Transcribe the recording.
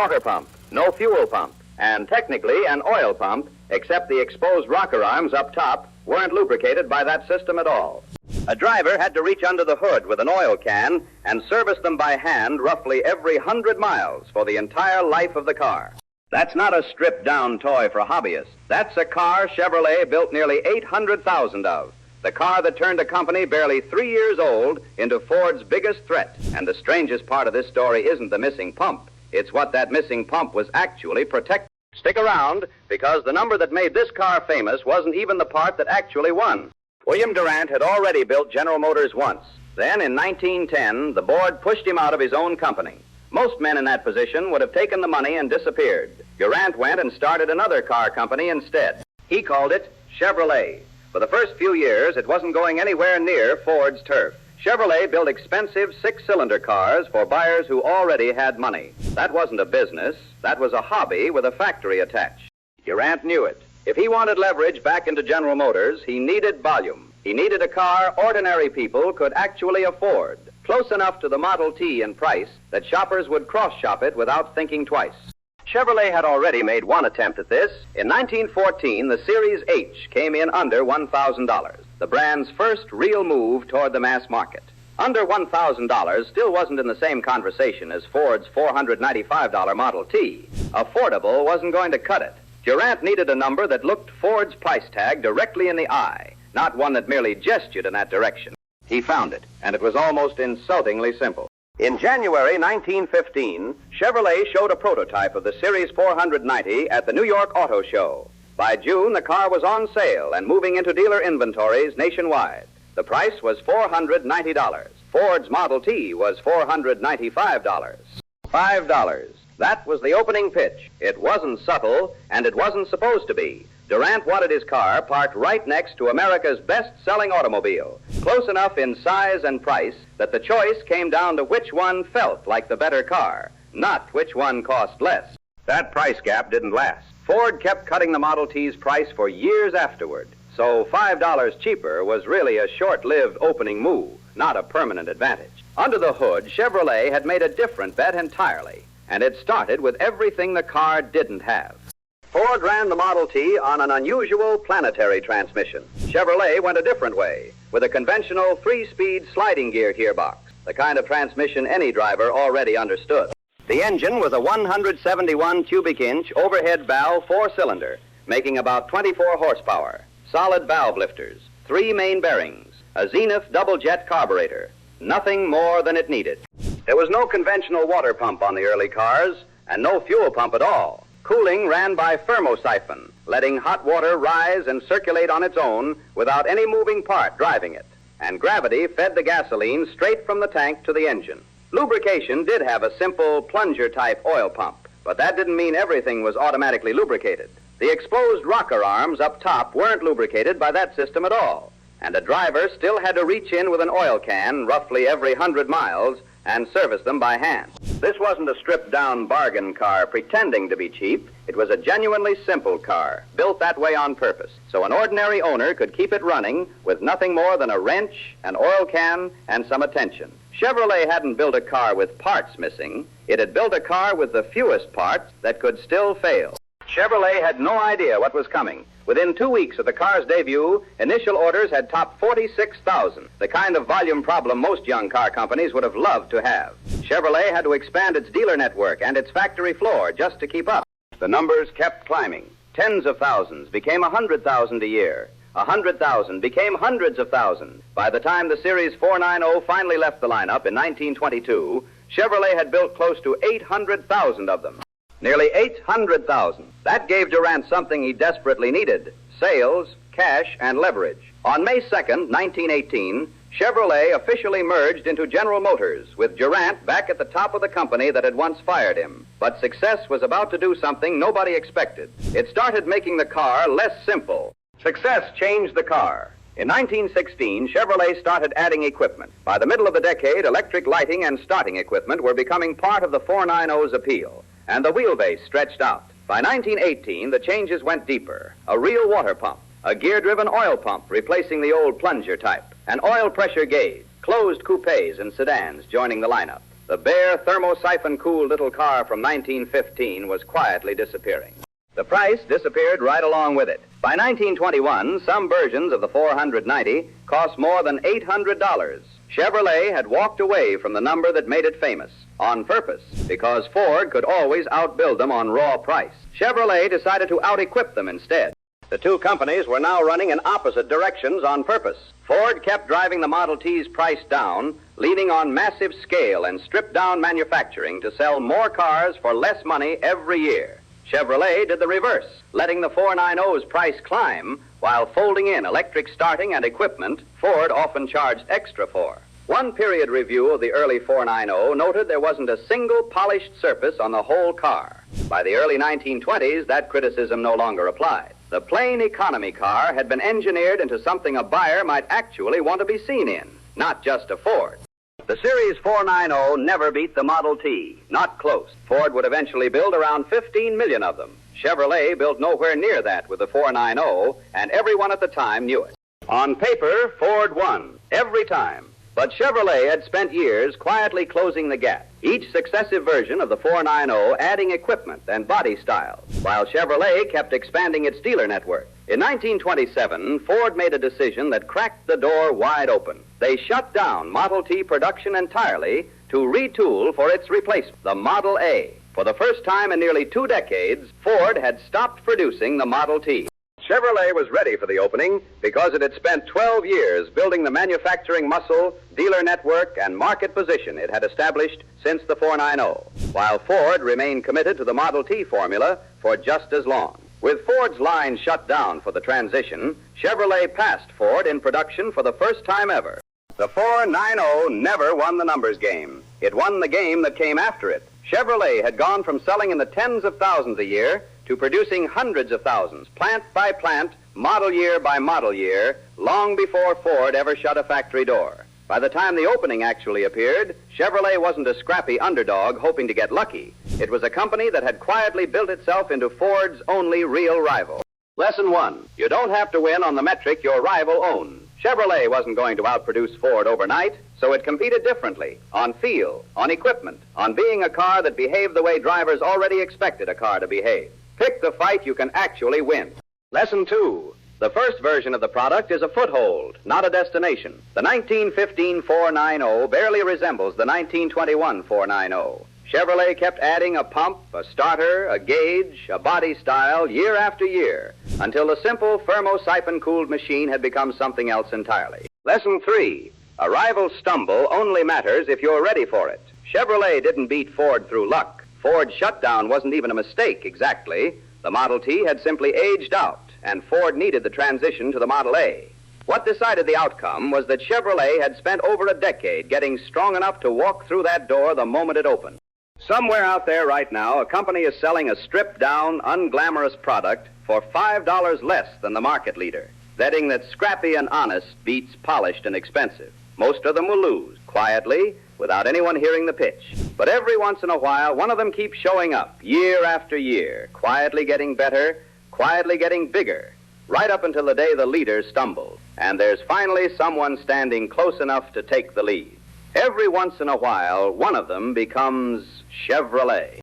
water pump, no fuel pump, and technically an oil pump, except the exposed rocker arms up top weren't lubricated by that system at all. A driver had to reach under the hood with an oil can and service them by hand roughly every 100 miles for the entire life of the car. That's not a stripped-down toy for hobbyists. That's a car Chevrolet built nearly 800,000 of. The car that turned a company barely 3 years old into Ford's biggest threat. And the strangest part of this story isn't the missing pump. It's what that missing pump was actually protecting. Stick around, because the number that made this car famous wasn't even the part that actually won. William Durant had already built General Motors once. Then, in 1910, the board pushed him out of his own company. Most men in that position would have taken the money and disappeared. Durant went and started another car company instead. He called it Chevrolet. For the first few years, it wasn't going anywhere near Ford's turf. Chevrolet built expensive six-cylinder cars for buyers who already had money. That wasn't a business. That was a hobby with a factory attached. Durant knew it. If he wanted leverage back into General Motors, he needed volume. He needed a car ordinary people could actually afford, close enough to the Model T in price that shoppers would cross-shop it without thinking twice. Chevrolet had already made one attempt at this. In 1914, the Series H came in under $1,000, the brand's first real move toward the mass market. Under $1,000 still wasn't in the same conversation as Ford's $495 Model T. Affordable wasn't going to cut it. Durant needed a number that looked Ford's price tag directly in the eye, not one that merely gestured in that direction. He found it, and it was almost insultingly simple. In January 1915, Chevrolet showed a prototype of the Series 490 at the New York Auto Show. By June, the car was on sale and moving into dealer inventories nationwide. The price was $490. Ford's Model T was $495. $5. That was the opening pitch. It wasn't subtle, and it wasn't supposed to be. Durant wanted his car parked right next to America's best-selling automobile, close enough in size and price that the choice came down to which one felt like the better car, not which one cost less. That price gap didn't last. Ford kept cutting the Model T's price for years afterward, so $5 cheaper was really a short-lived opening move, not a permanent advantage. Under the hood, Chevrolet had made a different bet entirely, and it started with everything the car didn't have. Ford ran the Model T on an unusual planetary transmission. Chevrolet went a different way, with a conventional 3-speed sliding gear gearbox, the kind of transmission any driver already understood. The engine was a 171 cubic inch overhead valve 4-cylinder, making about 24 horsepower, solid valve lifters, 3 main bearings, a Zenith double jet carburetor, nothing more than it needed. There was no conventional water pump on the early cars, and no fuel pump at all. Cooling ran by thermosiphon, letting hot water rise and circulate on its own without any moving part driving it. And gravity fed the gasoline straight from the tank to the engine. Lubrication did have a simple plunger-type oil pump, but that didn't mean everything was automatically lubricated. The exposed rocker arms up top weren't lubricated by that system at all, and a driver still had to reach in with an oil can roughly every 100 miles and service them by hand. This wasn't a stripped-down bargain car pretending to be cheap. It was a genuinely simple car, built that way on purpose, so an ordinary owner could keep it running with nothing more than a wrench, an oil can, and some attention. Chevrolet hadn't built a car with parts missing. It had built a car with the fewest parts that could still fail. Chevrolet had no idea what was coming. Within 2 weeks of the car's debut, initial orders had topped 46,000, the kind of volume problem most young car companies would have loved to have. Chevrolet had to expand its dealer network and its factory floor just to keep up. The numbers kept climbing. Tens of thousands became 100,000 a year. 100,000 became hundreds of thousands. By the time the Series 490 finally left the lineup in 1922, Chevrolet had built close to 800,000 of them. Nearly 800,000. That gave Durant something he desperately needed: sales, cash, and leverage. On May 2nd, 1918, Chevrolet officially merged into General Motors, with Durant back at the top of the company that had once fired him. But success was about to do something nobody expected. It started making the car less simple. Success changed the car. In 1916, Chevrolet started adding equipment. By the middle of the decade, electric lighting and starting equipment were becoming part of the 490's appeal, and the wheelbase stretched out. By 1918, the changes went deeper. A real water pump, a gear-driven oil pump replacing the old plunger type, an oil pressure gauge, closed coupes and sedans joining the lineup. The bare thermosiphon-cooled little car from 1915 was quietly disappearing. The price disappeared right along with it. By 1921, some versions of the 490 cost more than $800. Chevrolet had walked away from the number that made it famous, on purpose, because Ford could always outbuild them on raw price. Chevrolet decided to out-equip them instead. The two companies were now running in opposite directions on purpose. Ford kept driving the Model T's price down, leaning on massive scale and stripped-down manufacturing to sell more cars for less money every year. Chevrolet did the reverse, letting the 490's price climb while folding in electric starting and equipment Ford often charged extra for. One period review of the early 490 noted there wasn't a single polished surface on the whole car. By the early 1920s, that criticism no longer applied. The plain economy car had been engineered into something a buyer might actually want to be seen in, not just a Ford. The Series 490 never beat the Model T, not close. Ford would eventually build around 15 million of them. Chevrolet built nowhere near that with the 490, and everyone at the time knew it. On paper, Ford won, every time. But Chevrolet had spent years quietly closing the gap, each successive version of the 490 adding equipment and body styles, while Chevrolet kept expanding its dealer network. In 1927, Ford made a decision that cracked the door wide open. They shut down Model T production entirely to retool for its replacement, the Model A. For the first time in nearly 2 decades, Ford had stopped producing the Model T. Chevrolet was ready for the opening because it had spent 12 years building the manufacturing muscle, dealer network, and market position it had established since the 490, while Ford remained committed to the Model T formula for just as long. With Ford's line shut down for the transition, Chevrolet passed Ford in production for the first time ever. The 490 never won the numbers game. It won the game that came after it. Chevrolet had gone from selling in the tens of thousands a year to producing hundreds of thousands, plant by plant, model year by model year, long before Ford ever shut a factory door. By the time the opening actually appeared, Chevrolet wasn't a scrappy underdog hoping to get lucky. It was a company that had quietly built itself into Ford's only real rival. Lesson 1. You don't have to win on the metric your rival owns. Chevrolet wasn't going to outproduce Ford overnight, so it competed differently, on feel, on equipment, on being a car that behaved the way drivers already expected a car to behave. Pick the fight you can actually win. Lesson 2. The first version of the product is a foothold, not a destination. The 1915 490 barely resembles the 1921 490. Chevrolet kept adding a pump, a starter, a gauge, a body style year after year, until the simple thermosiphon-cooled machine had become something else entirely. Lesson 3. A rival's stumble only matters if you're ready for it. Chevrolet didn't beat Ford through luck. Ford's shutdown wasn't even a mistake, exactly. The Model T had simply aged out, and Ford needed the transition to the Model A. What decided the outcome was that Chevrolet had spent over a decade getting strong enough to walk through that door the moment it opened. Somewhere out there right now, a company is selling a stripped-down, unglamorous product for $5 less than the market leader, betting that scrappy and honest beats polished and expensive. Most of them will lose, quietly, without anyone hearing the pitch. But every once in a while, one of them keeps showing up, year after year, quietly getting better, quietly getting bigger, right up until the day the leader stumbles, and there's finally someone standing close enough to take the lead. Every once in a while, one of them becomes Chevrolet.